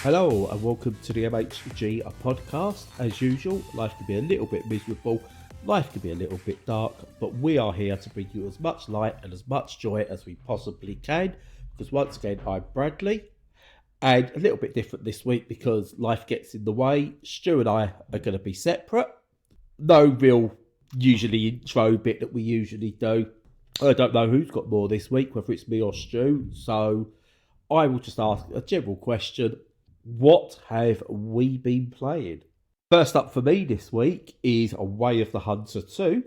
Hello and welcome to the MHG podcast. As usual, life can be a little bit miserable, life can be a little bit dark, but we are here to bring you as much light and as much joy as we possibly can, because once again, I'm Bradley, and a little bit different this week because life gets in the way. Stu and I are going to be separate. No real usually intro bit that we usually do. I don't know who's got more this week, whether it's me or Stu, so I will just ask a general question. What have we been playing? First up for me this week is A Way of the Hunter 2,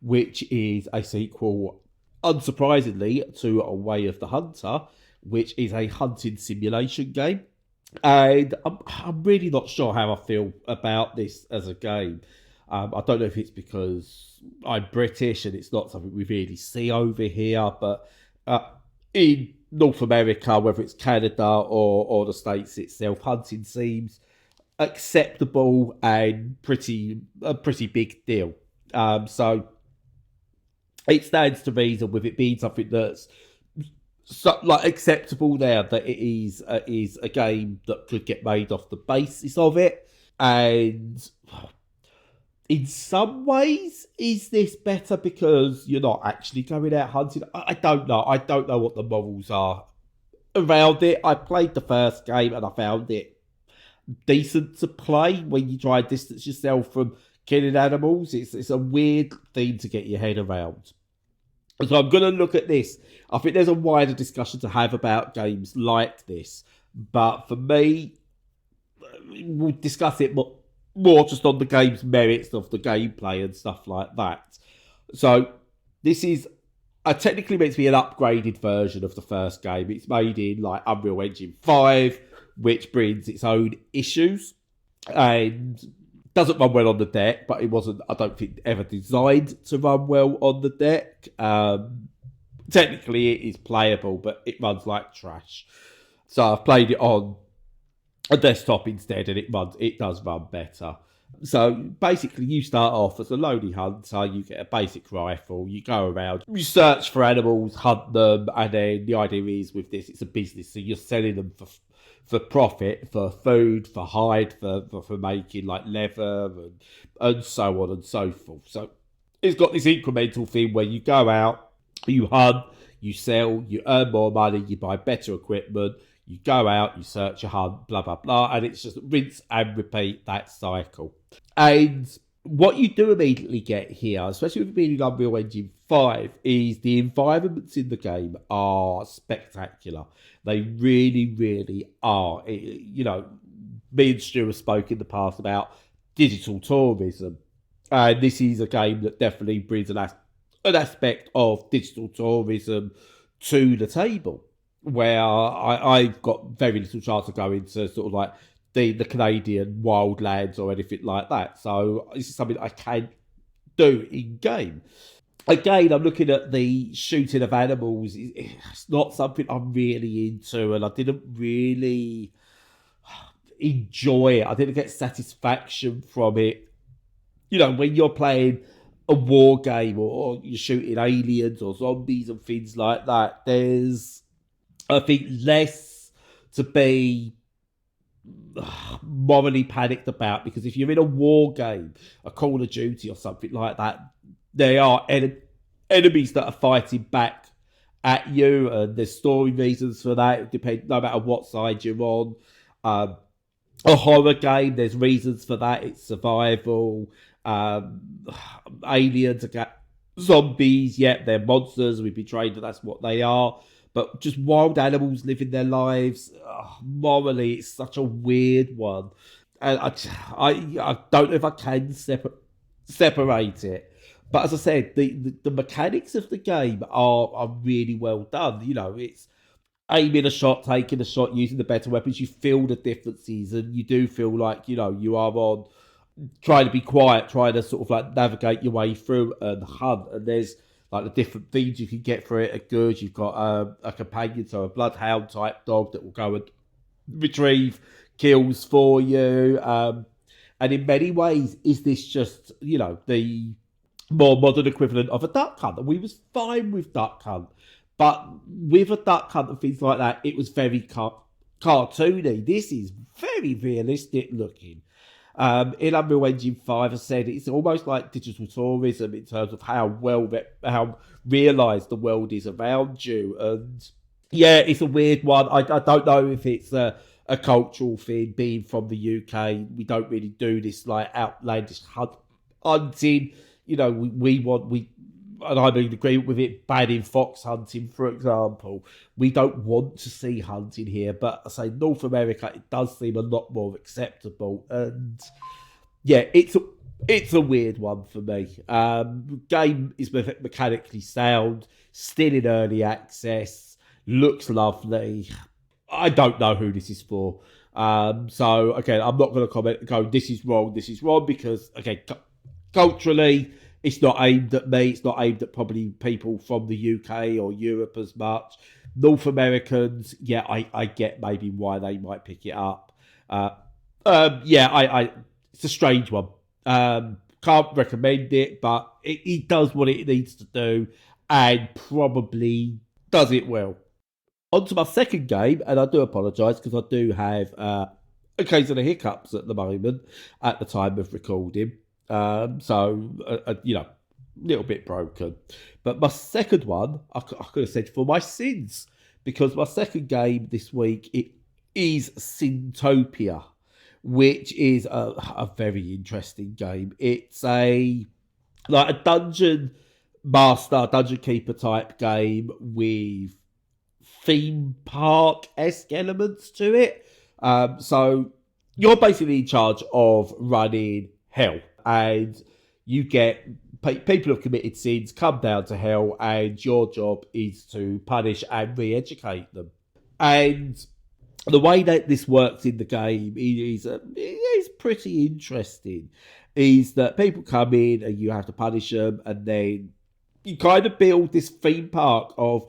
which is a sequel, unsurprisingly, to A Way of the Hunter, which is a hunting simulation game. And I'm really not sure how I feel about this as a game. I don't know if it's because I'm British and it's not something we really see over here, but in North America, whether it's Canada or the States itself, hunting seems acceptable and a pretty big deal. So it stands to reason with it being something that's acceptable there, that it is a game that could get made off the basis of it. And in some ways, is this better because you're not actually going out hunting? I don't know. I don't know what the morals are around it. I played the first game and I found it decent to play when you try and distance yourself from killing animals. It's a weird thing to get your head around. So I'm going to look at this. I think there's a wider discussion to have about games like this. But for me, we'll discuss it more just on the game's merits of the gameplay and stuff like that. So this is technically meant to be an upgraded version of the first game. It's made in Unreal Engine 5, which brings its own issues and doesn't run well on the deck, but it wasn't, I don't think, ever designed to run well on the deck. Technically it is playable, but it runs like trash. So I've played it on a desktop instead, and it does run better. So basically, you start off as a lonely hunter. You get a basic rifle. You go around, you search for animals, hunt them, and then the idea is with this, it's a business. So you're selling them for profit, for food, for hide, for making leather, and so on and so forth. So it's got this incremental thing where you go out, you hunt, you sell, you earn more money, you buy better equipment. You go out, you search, you hunt, blah, blah, blah, and it's just rinse and repeat that cycle. And what you do immediately get here, especially with being in Unreal Engine 5, is the environments in the game are spectacular. They really, really are. Me and Stu have spoken in the past about digital tourism, and this is a game that definitely brings an aspect of digital tourism to the table, where I've got very little chance of going to sort of the Canadian wildlands or anything like that. So this is something I can do in game. Again, I'm looking at the shooting of animals. It's not something I'm really into, and I didn't really enjoy it. I didn't get satisfaction from it. When you're playing a war game or you're shooting aliens or zombies and things like that, there's, I think, less to be morally panicked about, because if you're in a war game, a Call of Duty or something like that, there are enemies that are fighting back at you, and there's story reasons for that. It depends, no matter what side you're on. A horror game, there's reasons for that. It's survival. Aliens, zombies, they're monsters. We've been trained that that's what they are. But just wild animals living their lives, morally, it's such a weird one. And I don't know if I can separate it. But as I said, the mechanics of the game are really well done. It's aiming a shot, taking a shot, using the better weapons. You feel the differences, and you do feel like, you are on trying to be quiet, trying to sort of navigate your way through and hunt. And there's the different things you can get for it are good. You've got a companion, so a bloodhound type dog that will go and retrieve kills for you. And in many ways, is this just, the more modern equivalent of a duck hunt? And we was fine with duck hunt. But with a duck hunt and things like that, it was very cartoony. This is very realistic looking. In Unreal Engine 5, I said it's almost like digital tourism in terms of how realised the world is around you. And yeah, it's a weird one. I don't know if it's a cultural thing. Being from the UK, we don't really do this like outlandish hunting. You know, and I'm in agreement with it, banning fox hunting, for example. We don't want to see hunting here, but I say North America, it does seem a lot more acceptable. And yeah, it's a weird one for me. Game is mechanically sound, still in early access, looks lovely. I don't know who this is for. So again, I'm not going to comment and go, this is wrong, because again, culturally, it's not aimed at me. It's not aimed at probably people from the UK or Europe as much. North Americans, yeah, I get maybe why they might pick it up. Yeah, it's a strange one. Can't recommend it, but it does what it needs to do and probably does it well. On to my second game, and I do apologise because I do have occasional hiccups at the moment at the time of recording. You know, a little bit broken. But my second one, I could have said for my sins, because my second game this week it is Sintopia, which is a very interesting game. It's a dungeon master, dungeon keeper type game with theme park-esque elements to it. So you're basically in charge of running hell, and you get people who've committed sins come down to hell, and your job is to punish and re-educate them. And the way that this works in the game is pretty interesting. Is that people come in and you have to punish them, and then you kind of build this theme park of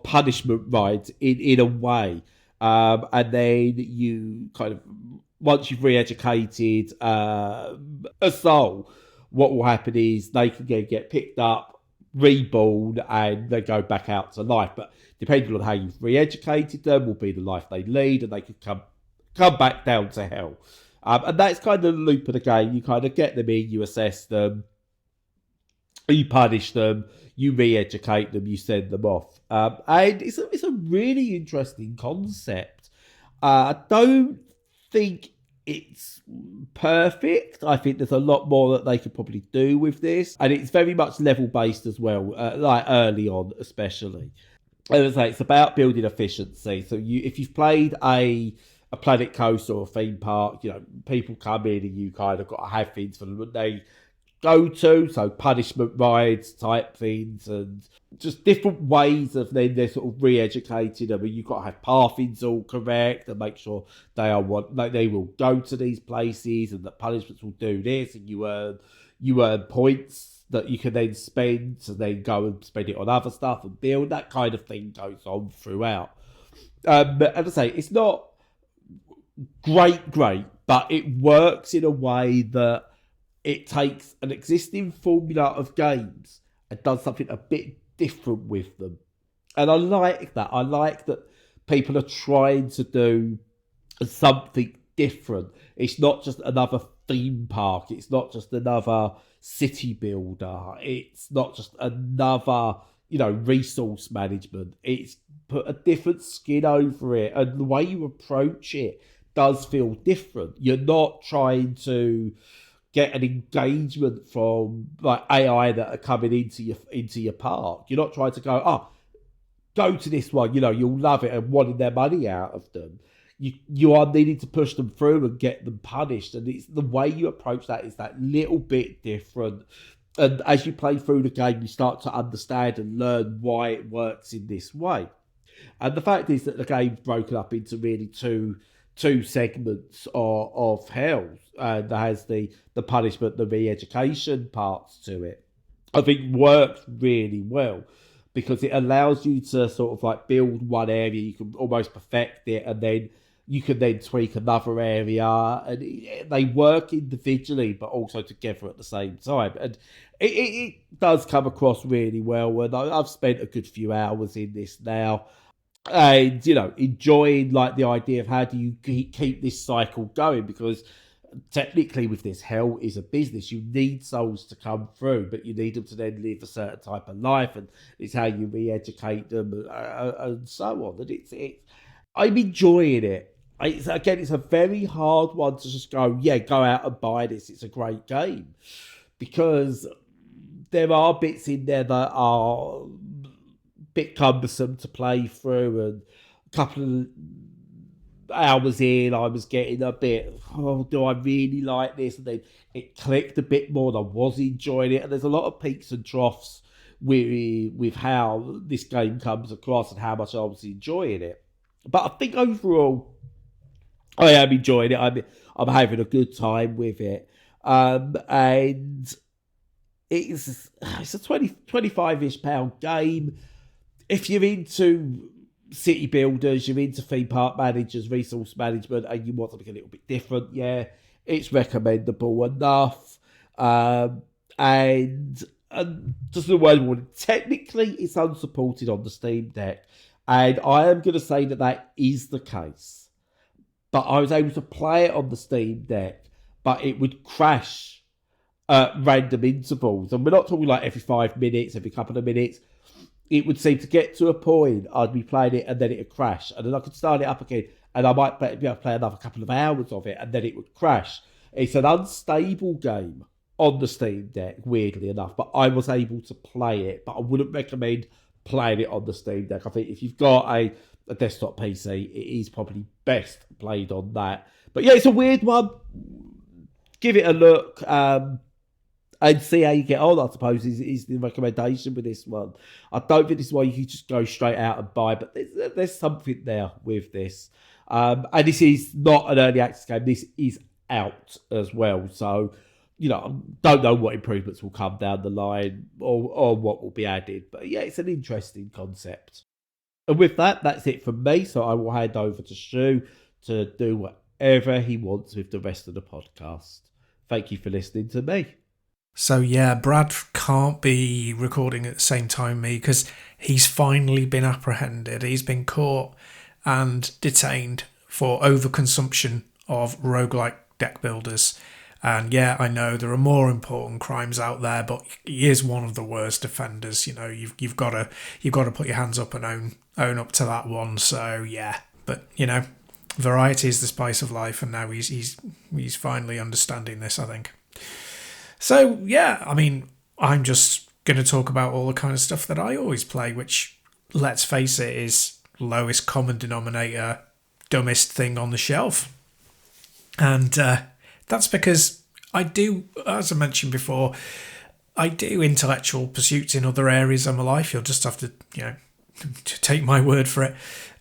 punishment rides in a way. And then you kind of, once you've re-educated a soul, what will happen is they can get picked up, reborn, and they go back out to life. But depending on how you've re-educated them, will be the life they lead, and they can come back down to hell. And that's kind of the loop of the game. You kind of get them in, you assess them, you punish them, you re-educate them, you send them off. And it's a really interesting concept. I don't think it's perfect. I think there's a lot more that they could probably do with this. And it's very much level-based as well, like early on especially. As I say, it's about building efficiency. So if you've played a Planet Coaster or a theme park, you know, people come in and you kind of got to have things for them that they go to, so punishment rides type things, and just different ways of then they're sort of re-educated. I mean, you've got to have pathings all correct and make sure they will go to these places, and that punishments will do this, and you earn points that you can then spend to then go and spend it on other stuff and build. That kind of thing goes on throughout. But as I say, it's not great, but it works in a way that it takes an existing formula of games and does something a bit different with them. And I like that. I like that people are trying to do something different. It's not just another theme park. It's not just another city builder. It's not just another, resource management. It's put a different skin over it. And the way you approach it does feel different. You're not trying to get an engagement from like AI that are coming into your park. You're not trying to go to this one, you'll love it, and wanting their money out of them. You are needing to push them through and get them punished. And it's the way you approach that is that little bit different. And as you play through the game, you start to understand and learn why it works in this way. And the fact is that the game's broken up into really two segments of hell. And there has the punishment, the re-education parts to it. I think works really well because it allows you to sort of like build one area, you can almost perfect it, and then you can then tweak another area, and they work individually but also together at the same time. And it does come across really well. And I've spent a good few hours in this now. and enjoying like the idea of how do you keep this cycle going, because technically with this, hell is a business. You need souls to come through, but you need them to then live a certain type of life, and it's how you re-educate them, and so on. And I'm enjoying it. It's a very hard one to just go out and buy this, it's a great game, because there are bits in there that are bit cumbersome to play through, and a couple of hours in I was getting a bit, do I really like this? And then it clicked a bit more and I was enjoying it, and there's a lot of peaks and troughs with how this game comes across and how much I was enjoying it. But I think overall I am enjoying it. I'm having a good time with it, and it's a 25-ish pound game. If you're into city builders, you're into theme park managers, resource management, and you want something a little bit different, it's recommendable enough. And just the word warning, technically it's unsupported on the Steam Deck, and I am going to say that is the case. But I was able to play it on the Steam Deck, but it would crash at random intervals, and we're not talking like every 5 minutes, every couple of minutes. It would seem to get to a point I'd be playing it and then it would crash, and then I could start it up again and I might be able to play another couple of hours of it and then it would crash. It's an unstable game on the Steam Deck, weirdly enough, but I was able to play it. But I wouldn't recommend playing it on the Steam Deck. I think if you've got a desktop PC, it is probably best played on that. But it's a weird one. Give it a look. And see how you get on, I suppose, is the recommendation with this one. I don't think this is why you can just go straight out and buy, but there's something there with this. And this is not an early access game. This is out as well. So, don't know what improvements will come down the line or what will be added. But it's an interesting concept. And with that, that's it from me. So I will hand over to Stu to do whatever he wants with the rest of the podcast. Thank you for listening to me. So Brad can't be recording at the same time me because he's finally been apprehended. He's been caught and detained for overconsumption of roguelike deck builders. And I know there are more important crimes out there, but he is one of the worst offenders. You've got to put your hands up and own up to that one. So but variety is the spice of life, and now he's finally understanding this, I think. So, I'm just going to talk about all the kind of stuff that I always play, which, let's face it, is lowest common denominator, dumbest thing on the shelf. And that's because I do, as I mentioned before, I do intellectual pursuits in other areas of my life. You'll just have to, to take my word for it.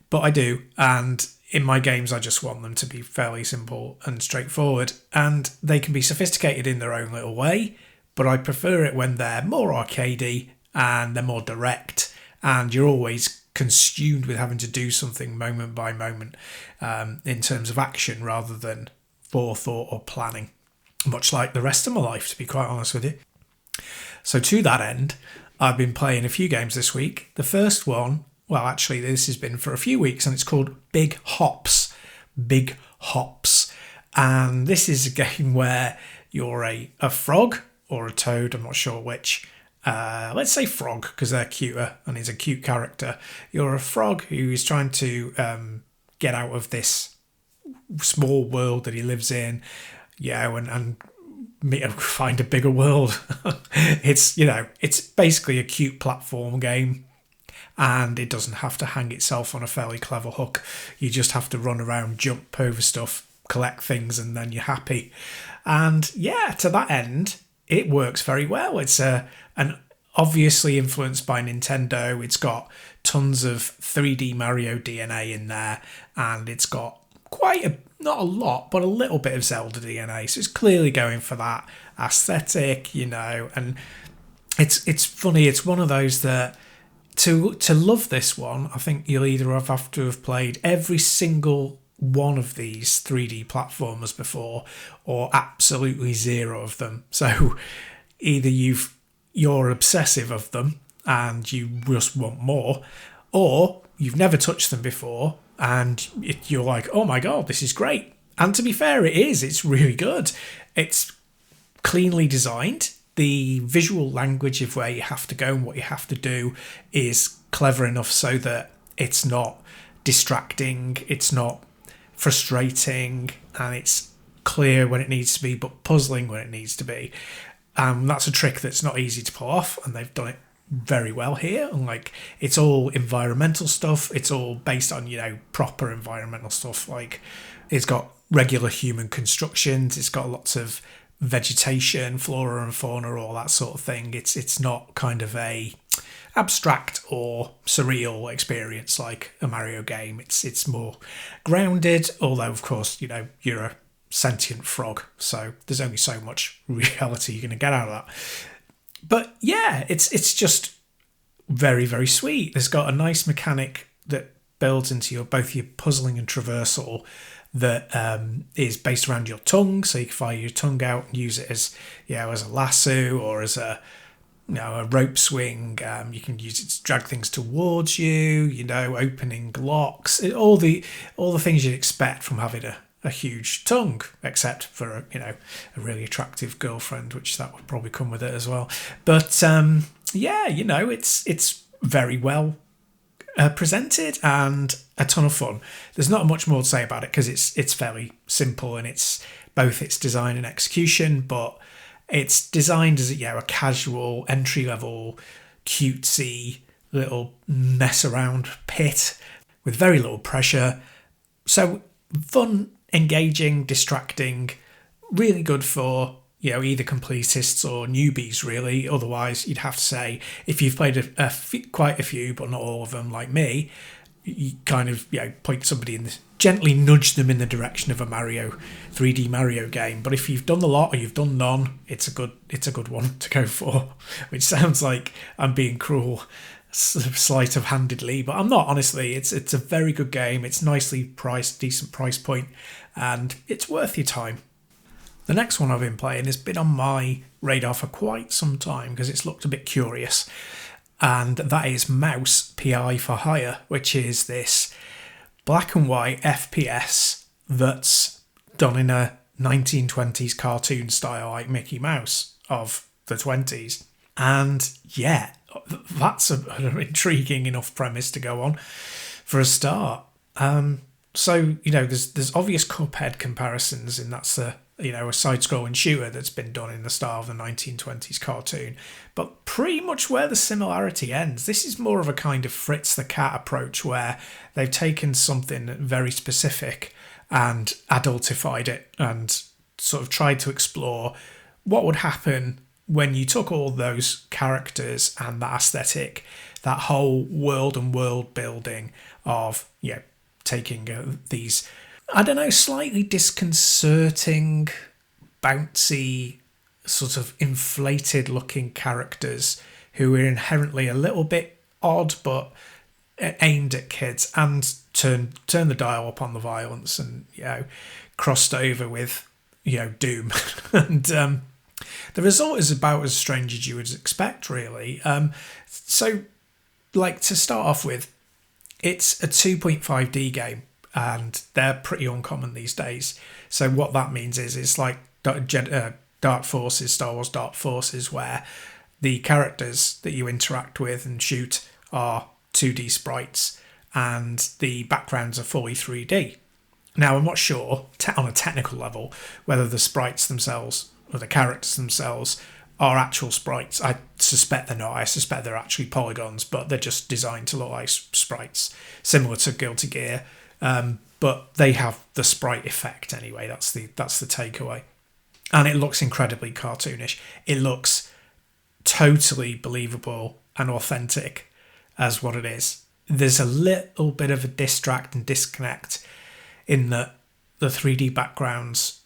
But I do. And in my games, I just want them to be fairly simple and straightforward, and they can be sophisticated in their own little way, but I prefer it when they're more arcadey and they're more direct, and you're always consumed with having to do something moment by moment in terms of action rather than forethought or planning, much like the rest of my life, to be quite honest with you. So to that end, I've been playing a few games this week. The first one, well, actually, this has been for a few weeks, and it's called Big Hops. Big Hops. And this is a game where you're a frog or a toad, I'm not sure which. Let's say frog, because they're cuter, and he's a cute character. You're a frog who is trying to get out of this small world that he lives in, and find a bigger world. It's basically a cute platform game. And it doesn't have to hang itself on a fairly clever hook. You just have to run around, jump over stuff, collect things, and then you're happy. And to that end, it works very well. It's an obviously influenced by Nintendo. It's got tons of 3D Mario DNA in there, and it's got not a lot, but a little bit of Zelda DNA. So it's clearly going for that aesthetic, and it's funny. It's one of those that to love this one, I think you'll either have to have played every single one of these 3D platformers before, or absolutely zero of them. So either you're obsessive of them and you just want more, Or you've never touched them before and you're like, oh my God, this is great. And to be fair, it is. It's really good. It's cleanly designed. The visual language of where you have to go and what you have to do is clever enough so that it's not distracting, it's not frustrating, and it's clear when it needs to be, but puzzling when it needs to be. That's a trick that's not easy to pull off, and they've done it very well here. And like, it's all environmental stuff. It's all based on, proper environmental stuff. Like, it's got regular human constructions. It's got lots of vegetation, flora and fauna, all that sort of thing. It's not kind of a abstract or surreal experience like a Mario game. It's more grounded, although of course, you're a sentient frog, so there's only so much reality you're going to get out of that. But yeah, it's just very, very sweet. There's got a nice mechanic that builds into both your puzzling and traversal that is based around your tongue, so you can fire your tongue out and use it as as a lasso or as a rope swing. You can use it to drag things towards you, opening locks, all the things you'd expect from having a huge tongue, except for a really attractive girlfriend, which that would probably come with it as well. But it's very well presented and a ton of fun. There's not much more to say about it because it's fairly simple, and it's both its design and execution, but it's designed as a casual entry level cutesy little mess around pit with very little pressure. So fun, engaging, distracting, really good for either completists or newbies, really. Otherwise, you'd have to say, if you've played quite a few, but not all of them, like me, you kind of point somebody gently nudge them in the direction of a 3D Mario game. But if you've done a lot or you've done none, it's a good one to go for. Which sounds like I'm being cruel, sleight of handedly, but I'm not. Honestly, it's a very good game. It's nicely priced, decent price point, and it's worth your time. The next one I've been playing has been on my radar for quite some time because it's looked a bit curious, and that is Mouse PI for Hire, which is this black and white FPS that's done in a 1920s cartoon style, like Mickey Mouse of the 20s. And yeah, that's an intriguing enough premise to go on for a start. So there's obvious Cuphead comparisons, and that's a side-scrolling shooter that's been done in the style of the 1920s cartoon. But pretty much where the similarity ends, this is more of a kind of Fritz the Cat approach, where they've taken something very specific and adultified it and sort of tried to explore what would happen when you took all those characters and that aesthetic, that whole world and world building of taking these, slightly disconcerting, bouncy, sort of inflated looking characters who are inherently a little bit odd but aimed at kids, and turn the dial up on the violence, and crossed over with doom. And the result is about as strange as you would expect, really. So to start off with, it's a 2.5D game, and they're pretty uncommon these days. So what that means is it's like Dark Forces, Star Wars Dark Forces, where the characters that you interact with and shoot are 2D sprites and the backgrounds are fully 3D. Now, I'm not sure on a technical level whether the sprites themselves or the characters themselves are actual sprites. I suspect they're not. I suspect they're actually polygons, but they're just designed to look like sprites, similar to Guilty Gear. But they have the sprite effect anyway. That's the takeaway. And it looks incredibly cartoonish. It looks totally believable and authentic as what it is. There's a little bit of a distract and disconnect in that the 3D backgrounds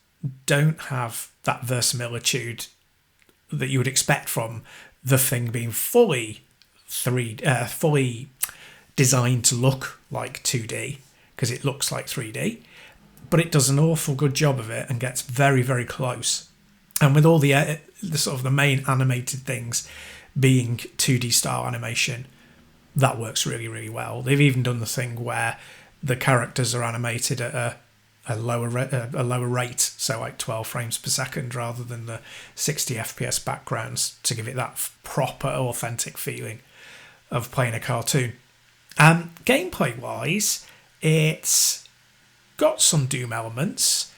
don't have that verisimilitude that you would expect from the thing being fully designed to look like 2D, because it looks like 3D, but it does an awful good job of it and gets very, very close. And with all the sort of the main animated things being 2D style animation, that works really, really well. They've even done the thing where the characters are animated at a lower rate, so like 12 frames per second rather than the 60 FPS backgrounds, to give it that proper, authentic feeling of playing a cartoon. Gameplay wise, it's got some Doom elements,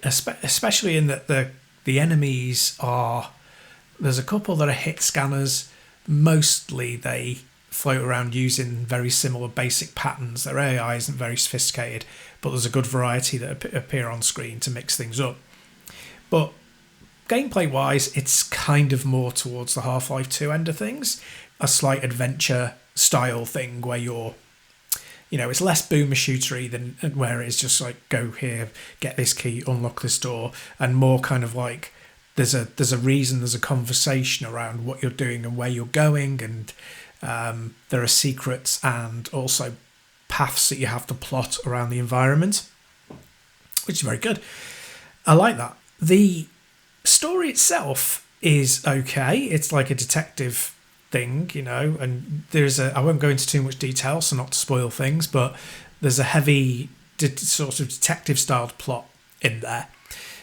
especially in that the enemies are, there's a couple that are hit scanners. Mostly they float around using very similar basic patterns. Their AI isn't very sophisticated, but there's a good variety that appear on screen to mix things up. But gameplay wise, it's kind of more towards the Half-Life 2 end of things, a slight adventure style thing where you're, it's less boomer shootery than where it's just like, go here, get this key, unlock this door, and more kind of like there's a reason, there's a conversation around what you're doing and where you're going, and there are secrets and also paths that you have to plot around the environment, which is very good. I like that. The story itself is okay. It's like a detective thing, and I won't go into too much detail, so not to spoil things, but there's a heavy sort of detective styled plot in there,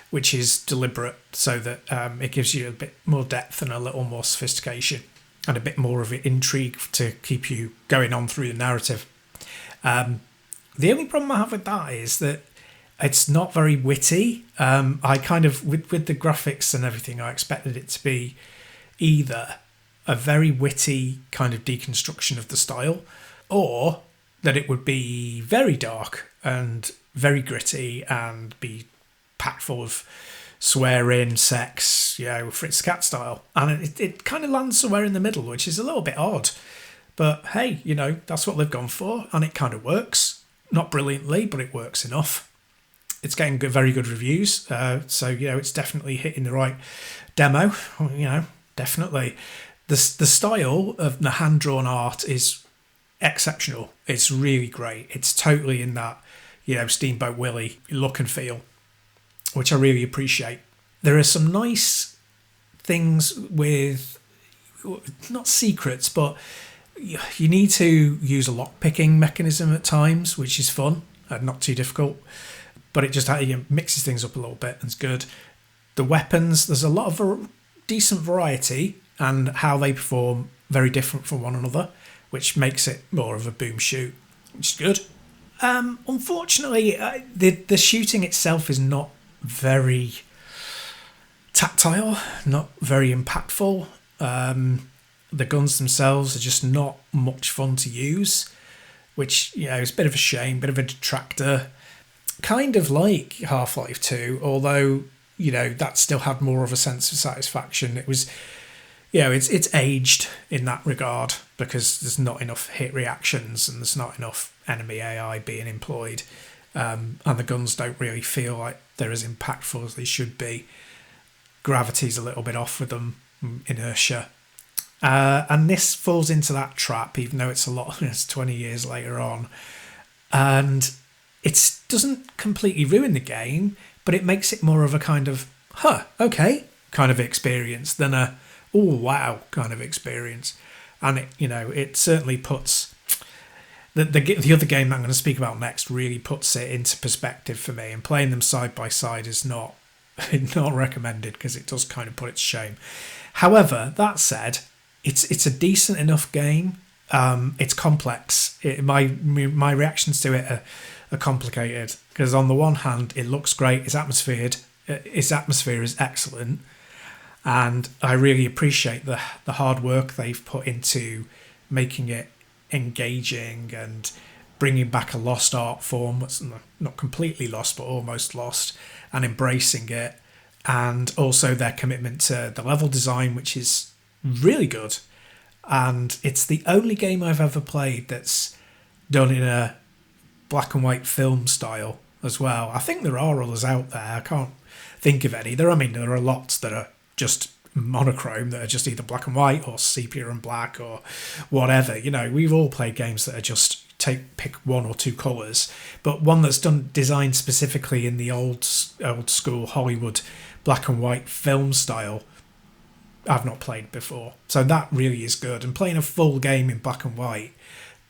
which is deliberate so that it gives you a bit more depth and a little more sophistication and a bit more of intrigue to keep you going on through the narrative. The only problem I have with that is that it's not very witty. I kind of, with the graphics and everything, I expected it to be either a very witty kind of deconstruction of the style, or that it would be very dark and very gritty and be packed full of swearing, sex, Fritz Cat style. And it kind of lands somewhere in the middle, which is a little bit odd. But hey, that's what they've gone for, and it kind of works. Not brilliantly, but it works enough. It's getting very good reviews, so it's definitely hitting the right demo. Definitely. The style of the hand-drawn art is exceptional. It's really great. It's totally in that, Steamboat Willie look and feel, which I really appreciate. There are some nice things with, not secrets, but you need to use a lock-picking mechanism at times, which is fun and not too difficult. But it just mixes things up a little bit and it's good. The weapons, there's a lot of decent variety, and how they perform very different from one another, which makes it more of a boom shoot, which is good. Unfortunately, the shooting itself is not very tactile, not very impactful. The guns themselves are just not much fun to use, which is a bit of a shame, bit of a detractor. Kind of like Half-Life 2, although that still had more of a sense of satisfaction. It was, it's aged in that regard because there's not enough hit reactions and there's not enough enemy AI being employed, and the guns don't really feel like they're as impactful as they should be. Gravity's a little bit off with them, inertia. And this falls into that trap, even though it's 20 years later on. And it doesn't completely ruin the game, but it makes it more of a kind of, okay, kind of experience than a, oh, wow, kind of experience. And it certainly puts the other game that I'm going to speak about next really puts it into perspective for me. And playing them side by side is not recommended because it does kind of put it to shame. However, that said, it's a decent enough game. It's complex. My reactions to it are complicated because on the one hand, it looks great. Its atmosphere is excellent, and I really appreciate the hard work they've put into making it engaging and bringing back a lost art form that's not completely lost but almost lost, and embracing it, and also their commitment to the level design, which is really good. And it's the only game I've ever played that's done in a black and white film style as well. I think there are others out there. I can't think of any. There are lots that are just monochrome, that are just either black and white or sepia and black or whatever. We've all played games that are just pick one or two colours, but one that's designed specifically in the old school Hollywood black and white film style I've not played before. So that really is good. And playing a full game in black and white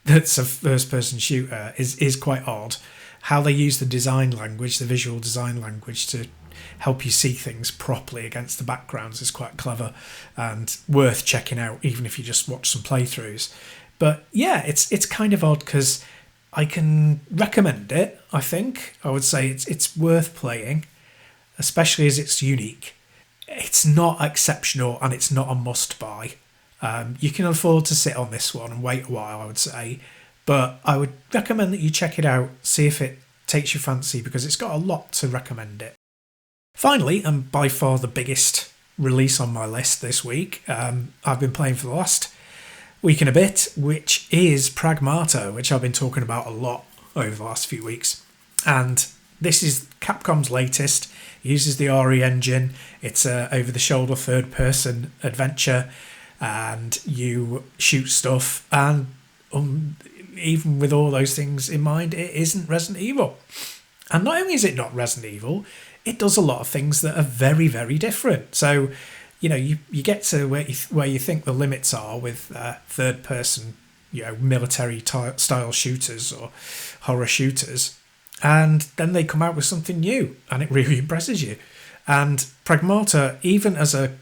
that's a first-person shooter is quite odd. How they use the design language, the visual design language, to help you see things properly against the backgrounds is quite clever and worth checking out, even if you just watch some playthroughs. But yeah, it's kind of odd because I can recommend it. I think I would say it's worth playing, especially as it's unique. It's not exceptional and it's not a must-buy. You can afford to sit on this one and wait a while, I would say. But I would recommend that you check it out, see if it takes your fancy, because it's got a lot to recommend it. Finally, and by far the biggest release on my list this week, I've been playing for the last week and a bit, which is Pragmata, which I've been talking about a lot over the last few weeks. And this is Capcom's latest. It uses the RE engine. It's a over-the-shoulder third-person adventure, and you shoot stuff. And even with all those things in mind, it isn't Resident Evil. And not only is it not Resident Evil, it does a lot of things that are very, very different. So, you know, you get to where you think the limits are with third-person, you know, military-style shooters or horror shooters, and then they come out with something new, and it really impresses you. And Pragmata, even as I'm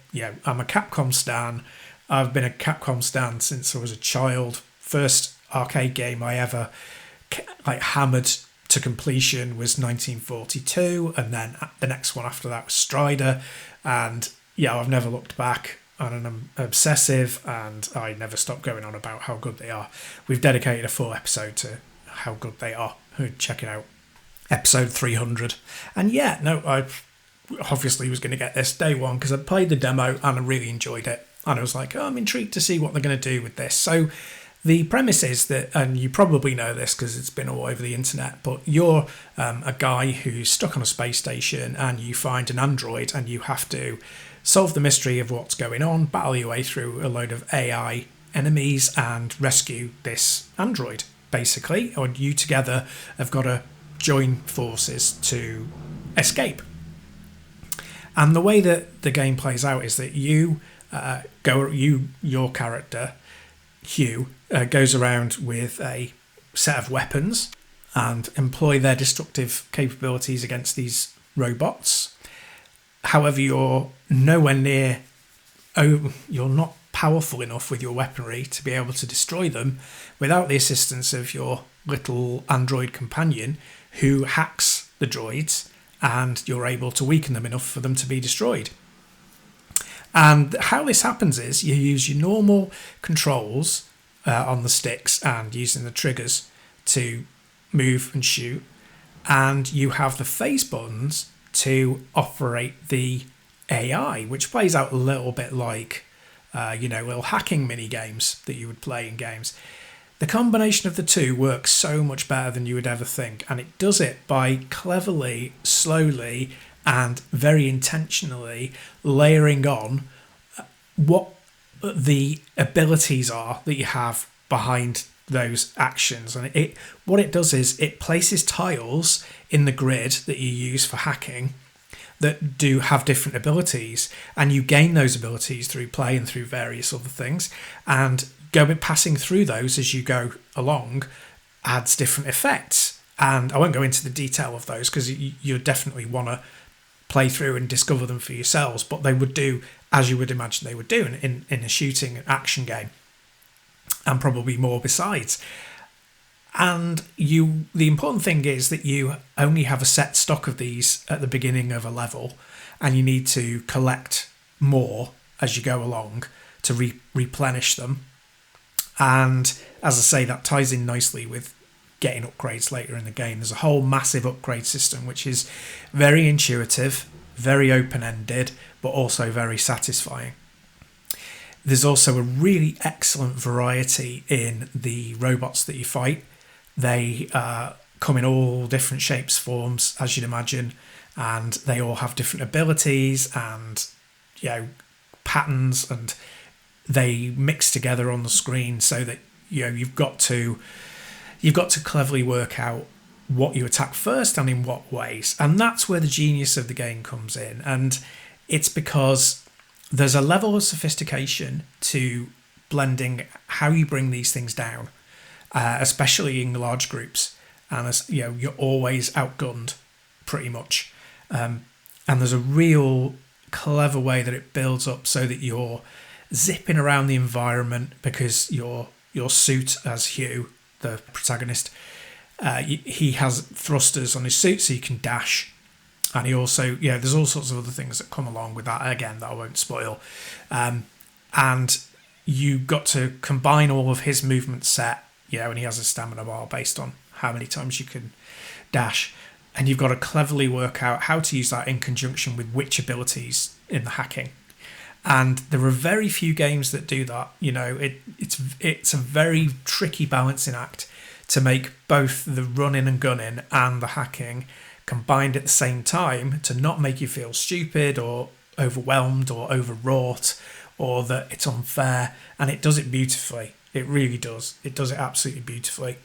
a Capcom stan. I've been a Capcom stan since I was a child. First arcade game I ever hammered to completion was 1942, and then the next one after that was Strider. And yeah, I've never looked back, and I'm obsessive, and I never stop going on about how good they are. We've dedicated a full episode to how good they are. Check it out. Episode 300. And yeah, no, I obviously was going to get this day one because I played the demo and I really enjoyed it. And I was like, I'm intrigued to see what they're going to do with this. So the premise is that, and you probably know this because it's been all over the internet, but you're a guy who's stuck on a space station and you find an android and you have to solve the mystery of what's going on, battle your way through a load of AI enemies and rescue this android, basically. Or you together have got to join forces to escape. And the way that the game plays out is that your character, Hugh, goes around with a set of weapons and employ their destructive capabilities against these robots. However, you're nowhere near, you're not powerful enough with your weaponry to be able to destroy them without the assistance of your little android companion who hacks the droids, and you're able to weaken them enough for them to be destroyed. And how this happens is you use your normal controls on the sticks and using the triggers to move and shoot, and you have the face buttons to operate the AI, which plays out a little bit like little hacking mini games that you would play in games. The combination of the two works so much better than you would ever think, and it does it by cleverly, slowly, and very intentionally layering on what the abilities are that you have behind those actions. And what it does is it places tiles in the grid that you use for hacking that do have different abilities, and you gain those abilities through play and through various other things, and passing through those as you go along adds different effects. And I won't go into the detail of those because you definitely want to play through and discover them for yourselves, but they would do as you would imagine they would do in a shooting action game, and probably more besides. And the important thing is that you only have a set stock of these at the beginning of a level, and you need to collect more as you go along to replenish them. And as I say, that ties in nicely with getting upgrades later in the game. There's a whole massive upgrade system which is very intuitive, very open-ended, but also very satisfying. There's also a really excellent variety in the robots that you fight. They come in all different shapes, forms, as you'd imagine, and they all have different abilities and patterns, and they mix together on the screen so that you've got to cleverly work out what you attack first and in what ways. And that's where the genius of the game comes in. And it's because there's a level of sophistication to blending how you bring these things down, especially in large groups. And as you know, you're always outgunned, pretty much. And there's a real clever way that it builds up so that you're zipping around the environment because your suit as Hugh, the protagonist, he has thrusters on his suit so you can dash. And he also, there's all sorts of other things that come along with that, again, that I won't spoil. And you got to combine all of his movement set, and he has a stamina bar based on how many times you can dash. And you've got to cleverly work out how to use that in conjunction with which abilities in the hacking. And there are very few games that do that. It's a very tricky balancing act to make both the running and gunning and the hacking combined at the same time to not make you feel stupid or overwhelmed or overwrought or that it's unfair. And it does it beautifully. It really does. It does it absolutely beautifully.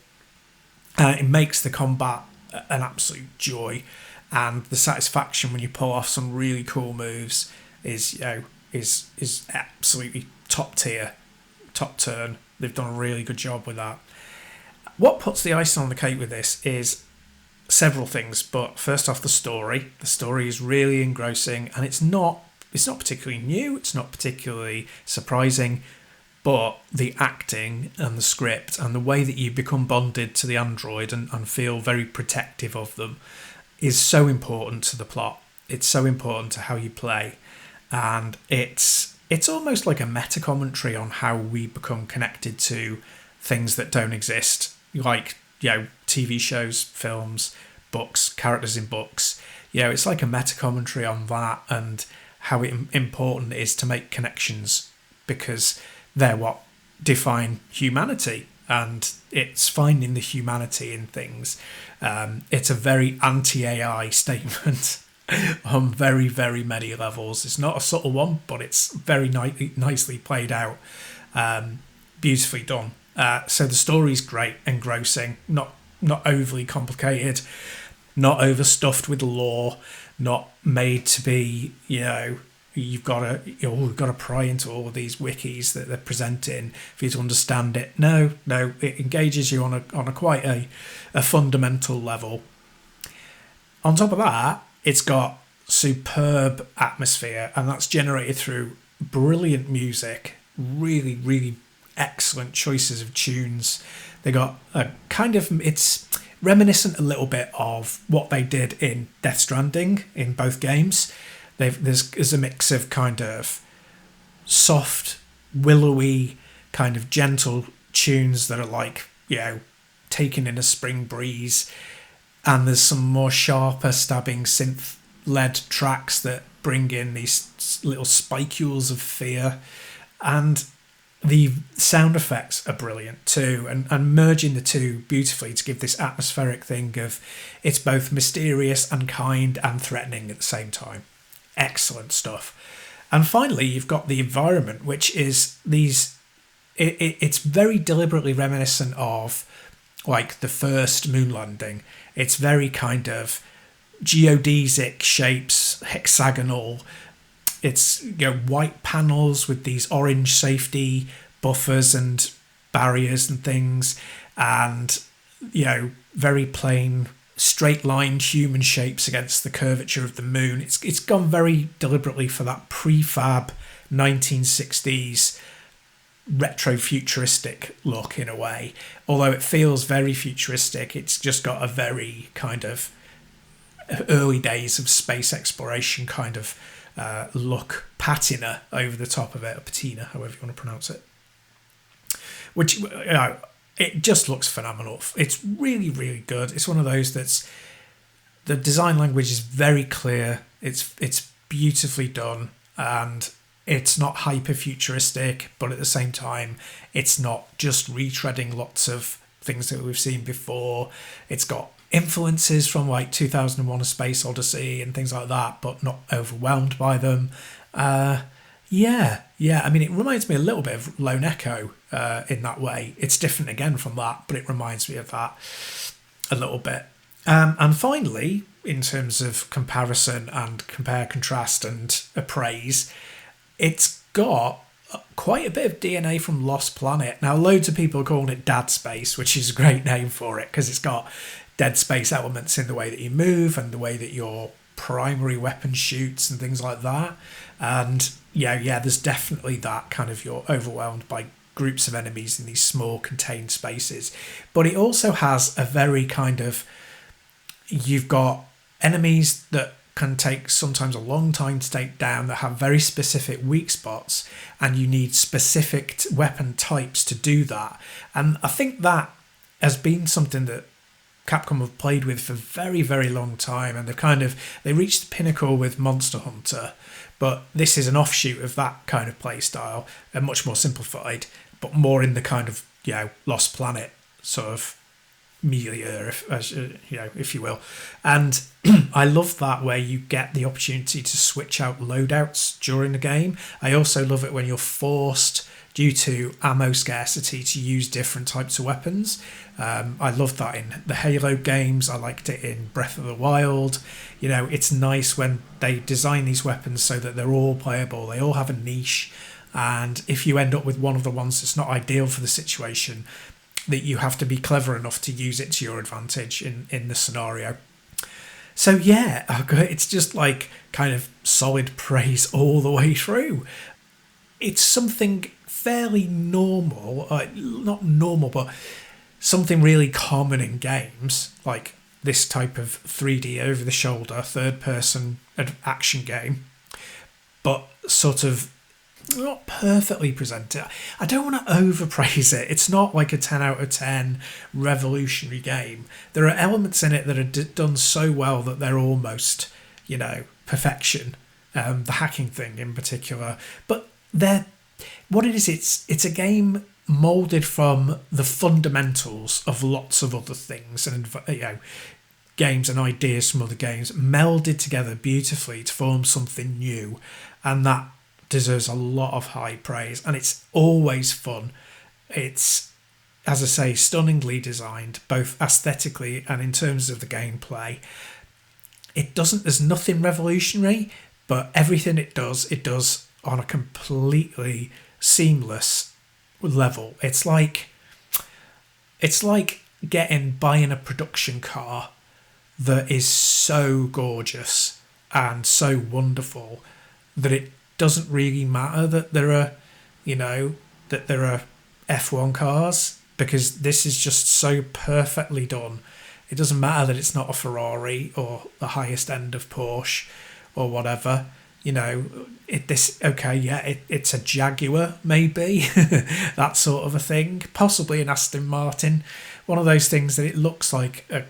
It makes the combat an absolute joy, and the satisfaction when you pull off some really cool moves is absolutely top tier, top turn. They've done a really good job with that. What puts the icing on the cake with this is several things, but first off, the story. The story is really engrossing, and it's not particularly new, it's not particularly surprising, but the acting and the script and the way that you become bonded to the android and feel very protective of them is so important to the plot. It's so important to how you play. And it's almost like a meta commentary on how we become connected to things that don't exist, like, TV shows, films, books, characters in books. It's like a meta commentary on that and how important it is to make connections, because they're what define humanity, and it's finding the humanity in things. It's a very anti-AI statement on very, very many levels. It's not a subtle one, but it's very nicely played out, beautifully done. So the story's great, engrossing, not overly complicated, not overstuffed with lore, not made to be, you've got to pry into all of these wikis that they're presenting for you to understand it. No, it engages you on a quite a fundamental level. On top of that, it's got superb atmosphere, and that's generated through brilliant music, really, really excellent choices of tunes. They got a kind of, it's reminiscent a little bit of what they did in Death Stranding in both games. There's a mix of kind of soft, willowy, kind of gentle tunes that are like, taken in a spring breeze. And there's some more sharper, stabbing synth-led tracks that bring in these little spicules of fear. And the sound effects are brilliant too, and merging the two beautifully to give this atmospheric thing of it's both mysterious and kind and threatening at the same time. Excellent stuff. And finally, you've got the environment, which is it's very deliberately reminiscent of like the first moon landing. It's very kind of geodesic shapes, hexagonal. It's white panels with these orange safety buffers and barriers and things, and very plain straight-lined human shapes against the curvature of the moon. It's gone very deliberately for that prefab 1960s retro-futuristic look in a way. Although it feels very futuristic, it's just got a very kind of early days of space exploration kind of look, patina over the top of it, or patina, however you want to pronounce it. Which, it just looks phenomenal. It's really, really good. It's one of those that's, the design language is very clear. It's beautifully done, and it's not hyper futuristic, but at the same time, it's not just retreading lots of things that we've seen before. It's got influences from like 2001: A Space Odyssey and things like that, but not overwhelmed by them. I mean, it reminds me a little bit of Lone Echo in that way. It's different again from that, but it reminds me of that a little bit. And finally, in terms of comparison and compare, contrast and appraise, It's got quite a bit of DNA from Lost Planet. Now, loads of people are calling it Dead Space, which is a great name for it because it's got Dead Space elements in the way that you move and the way that your primary weapon shoots and things like that. And yeah, there's definitely that kind of, you're overwhelmed by groups of enemies in these small contained spaces. But it also has a very kind of, you've got enemies that can take sometimes a long time to take down, that have very specific weak spots, and you need specific weapon types to do that. And I think that has been something that Capcom have played with for a very, very long time, and they reached the pinnacle with Monster Hunter, but this is an offshoot of that kind of play style, and much more simplified, but more in the kind of, Lost Planet sort of milieu, if you will. And I love that, where you get the opportunity to switch out loadouts during the game. I also love it when you're forced, due to ammo scarcity, to use different types of weapons. I love that in the Halo games. I liked it in Breath of the Wild. It's nice when they design these weapons so that they're all playable. They all have a niche. And if you end up with one of the ones that's not ideal for the situation, that you have to be clever enough to use it to your advantage in the scenario. So yeah, it's just like kind of solid praise all the way through. It's something fairly normal, not normal, but something really common in games, like this type of 3D over-the-shoulder, third-person action game, but sort of not perfectly presented. I don't want to overpraise it. It's not like a 10 out of 10 revolutionary game. There are elements in it that are done so well that they're almost, perfection. The hacking thing in particular. But what it is, it's a game moulded from the fundamentals of lots of other things, and games and ideas from other games melded together beautifully to form something new, and that deserves a lot of high praise. And it's always fun. It's, as I say, stunningly designed, both aesthetically and in terms of the gameplay. There's nothing revolutionary, but everything it does on a completely seamless level. It's like buying a production car that is so gorgeous and so wonderful that it doesn't really matter that there are F1 cars, because this is just so perfectly done. It doesn't matter that it's not a Ferrari or the highest end of Porsche or whatever. It's a Jaguar, maybe, that sort of a thing. Possibly an Aston Martin. One of those things that it looks like a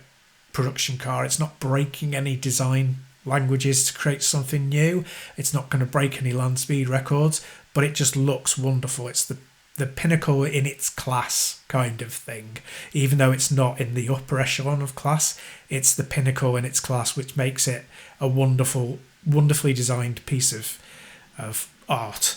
production car. It's not breaking any design languages to create something new. It's not going to break any land speed records, but it just looks wonderful. It's the pinnacle in its class kind of thing. Even though it's not in the upper echelon of class, it's the pinnacle in its class, which makes it a wonderfully designed piece of art.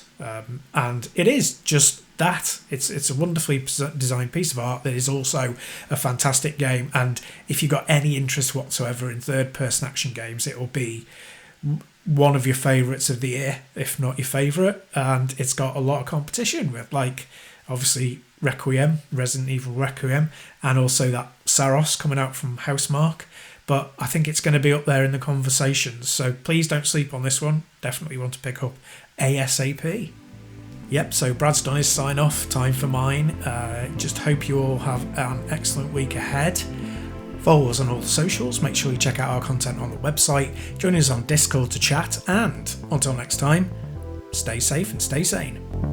And it is just that. It's a wonderfully designed piece of art that is also a fantastic game. And if you've got any interest whatsoever in third-person action games, it will be one of your favourites of the year, if not your favourite. And it's got a lot of competition with, like, obviously Resident Evil Requiem, and also that Saros coming out from Housemarque. But I think it's going to be up there in the conversations. So please don't sleep on this one. Definitely want to pick up ASAP. Yep, so Brad's done his sign off. Time for mine. Just hope you all have an excellent week ahead. Follow us on all the socials. Make sure you check out our content on the website. Join us on Discord to chat. And until next time, stay safe and stay sane.